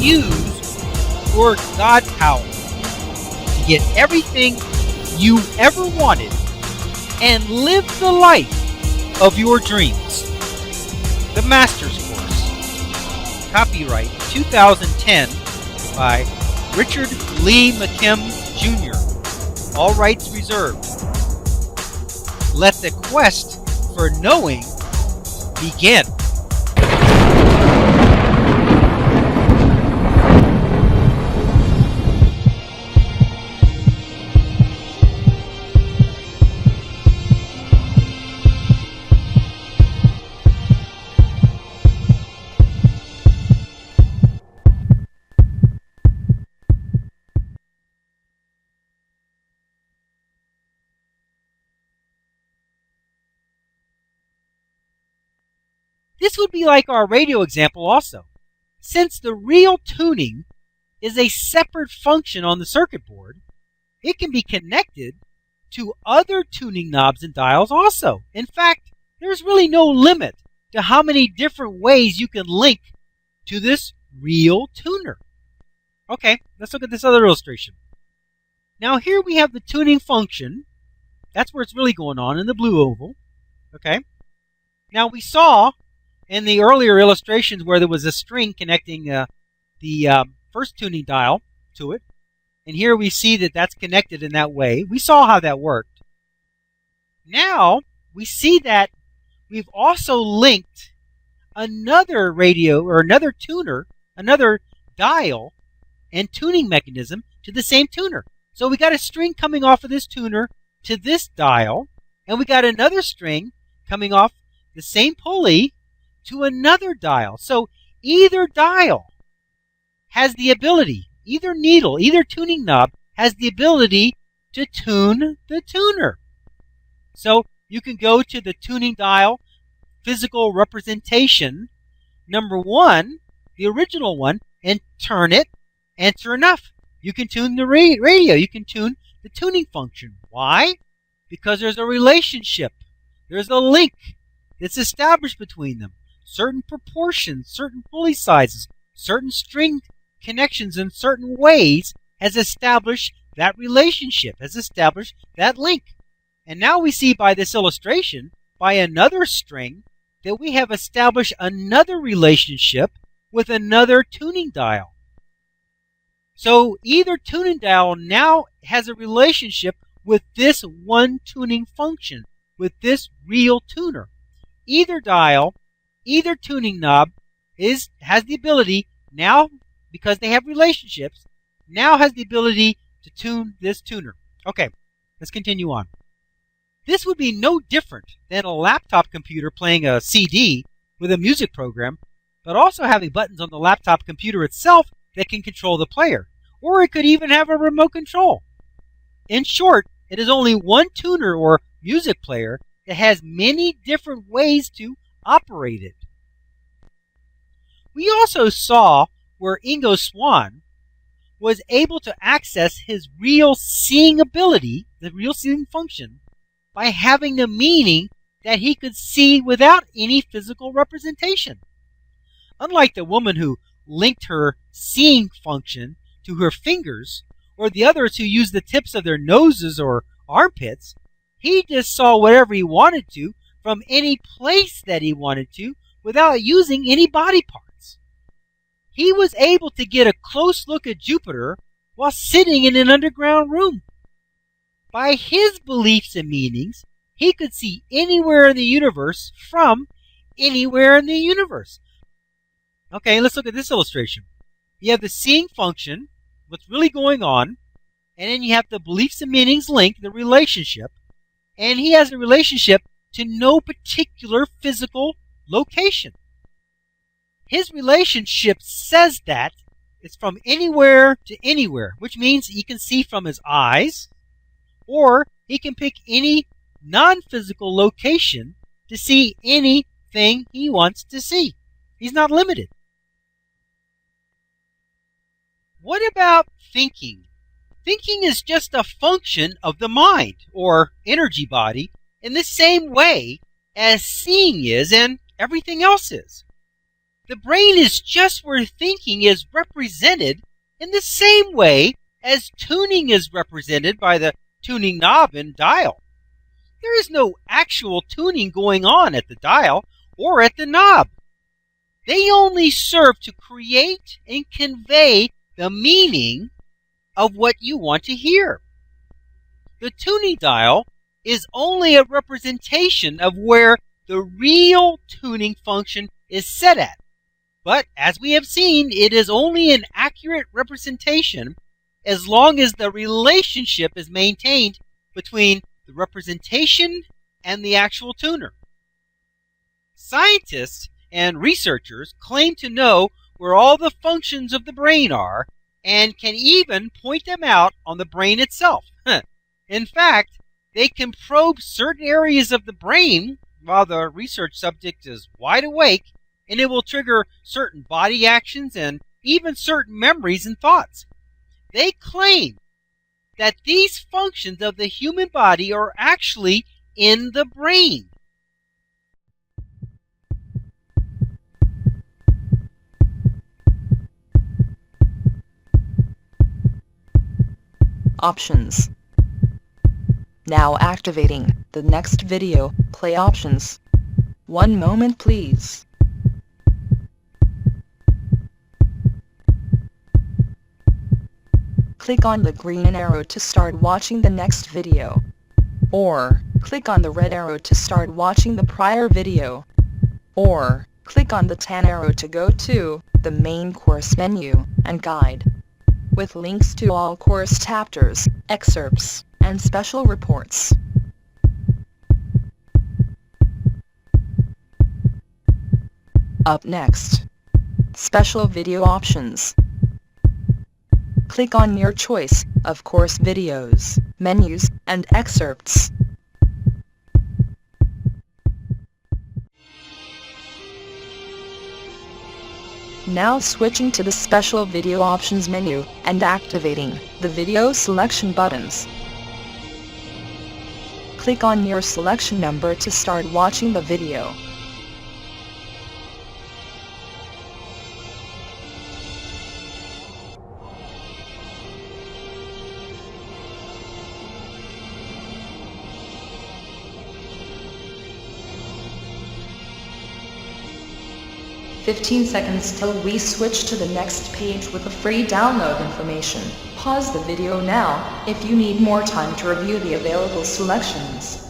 use your God power to get everything you ever wanted and live the life of your dreams. The Master's Course. Copyright 2010 by Richard Lee McKim Jr. All rights reserved. Let the quest for knowing begin. This would be like our radio example also. Since the real tuning is a separate function on the circuit board, it can be connected to other tuning knobs and dials also. In fact, there's really no limit to how many different ways you can link to this real tuner. Okay, let's look at this other illustration. Now here we have the tuning function. That's where it's really going on in the blue oval. Okay. Now we saw in the earlier illustrations where there was a string connecting the first tuning dial to it. And here we see that that's connected in that way. We saw how that worked. Now we see that we've also linked another radio or another tuner, another dial and tuning mechanism to the same tuner. So we got a string coming off of this tuner to this dial, and we got another string coming off the same pulley to another dial. So either dial has the ability, either needle, either tuning knob has the ability to tune the tuner. So you can go to the tuning dial physical representation number 1, the original one, and turn it, and sure enough, you can tune the radio. You can tune the tuning function. Why? Because there's a relationship. There's a link that's established between them. Certain proportions, certain pulley sizes, certain string connections in certain ways has established that relationship, has established that link. And now we see by this illustration, by another string, that we have established another relationship with another tuning dial. So either tuning dial now has a relationship with this one tuning function, with this real tuner. Either dial, either tuning knob has the ability now, because they have relationships, now has the ability to tune this tuner. Okay, let's continue on. This would be no different than a laptop computer playing a CD with a music program, but also having buttons on the laptop computer itself that can control the player, or it could even have a remote control. In short, it is only one tuner or music player that has many different ways to operate it. We also saw where Ingo Swann was able to access his real seeing ability, the real seeing function, by having the meaning that he could see without any physical representation. Unlike the woman who linked her seeing function to her fingers, or the others who used the tips of their noses or armpits, he just saw whatever he wanted to from any place that he wanted to without using any body parts. He was able to get a close look at Jupiter while sitting in an underground room. By his beliefs and meanings, he could see anywhere in the universe from anywhere in the universe. Okay, let's look at this illustration. You have the seeing function, what's really going on, and then you have the beliefs and meanings link, the relationship, and he has a relationship to no particular physical location. His relationship says that it's from anywhere to anywhere, which means he can see from his eyes, or he can pick any non-physical location to see anything he wants to see. He's not limited. What about thinking? Thinking is just a function of the mind, or energy body, in the same way as seeing is and everything else is. The brain is just where thinking is represented in the same way as tuning is represented by the tuning knob and dial. There is no actual tuning going on at the dial or at the knob. They only serve to create and convey the meaning of what you want to hear. The tuning dial is only a representation of where the real tuning function is set at. But as we have seen, it is only an accurate representation as long as the relationship is maintained between the representation and the actual tuner. Scientists and researchers claim to know where all the functions of the brain are and can even point them out on the brain itself. In fact, they can probe certain areas of the brain while the research subject is wide awake, and it will trigger certain body actions and even certain memories and thoughts. They claim that these functions of the human body are actually in the brain. Options. Now activating the next video, play options. One moment please. Click on the green arrow to start watching the next video. Or, click on the red arrow to start watching the prior video. Or, click on the tan arrow to go to the main course menu and guide, with links to all course chapters, excerpts, and special reports. Up next, special video options. Click on your choice of course videos, menus, and excerpts. Now switching to the special video options menu and activating the video selection buttons. Click on your selection number to start watching the video. "15 seconds till we switch to the next page with the free download information. Pause the video now if you need more time to review the available selections."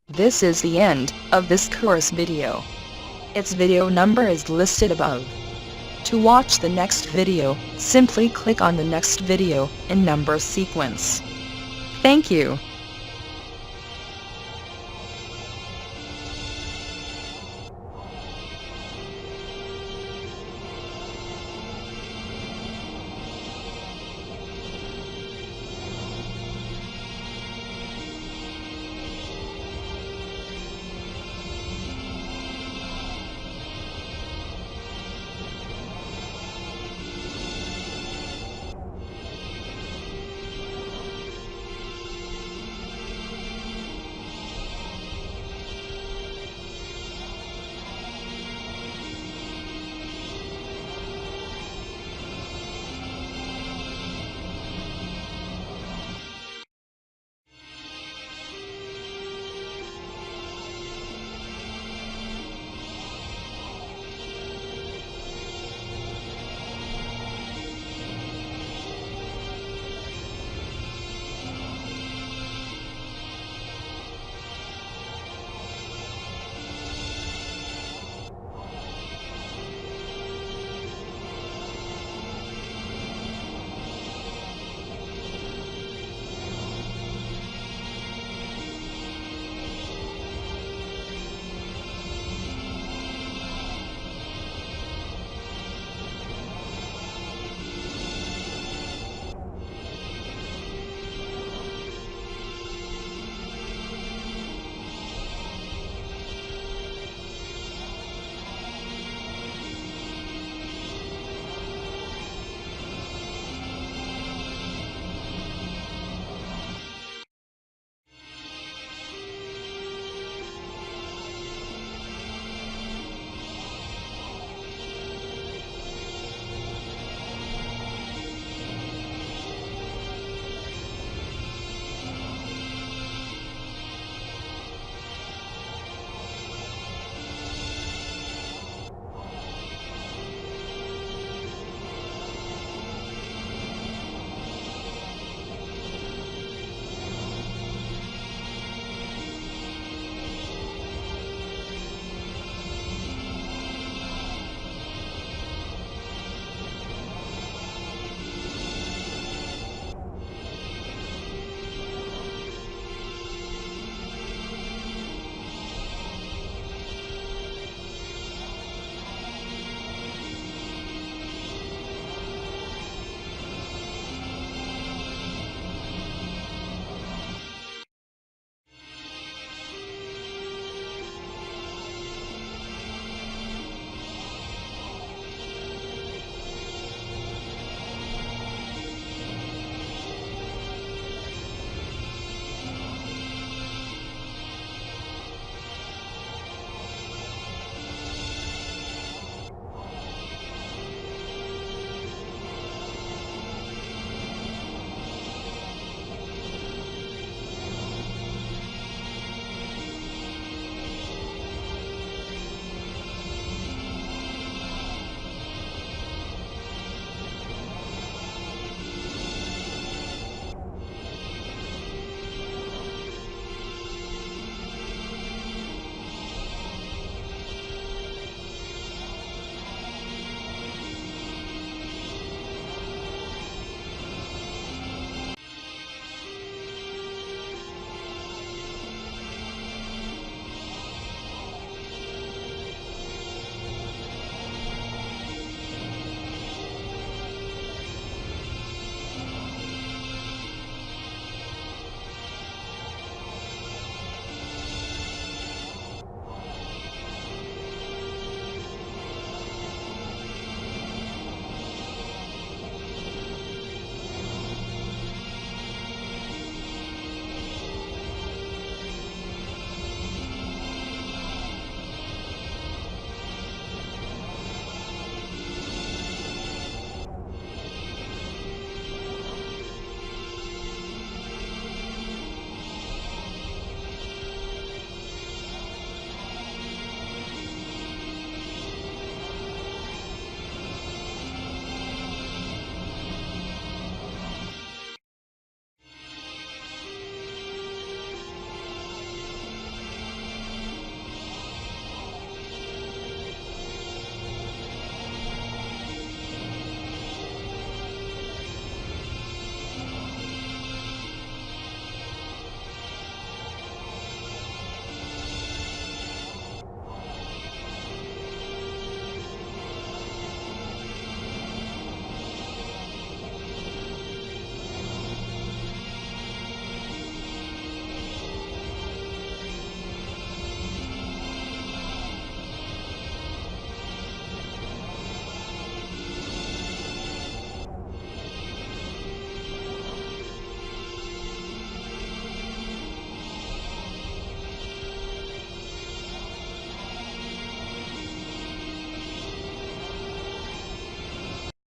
This is the end of this course video. Its video number is listed above. To watch the next video, simply click on the next video in number sequence. Thank you.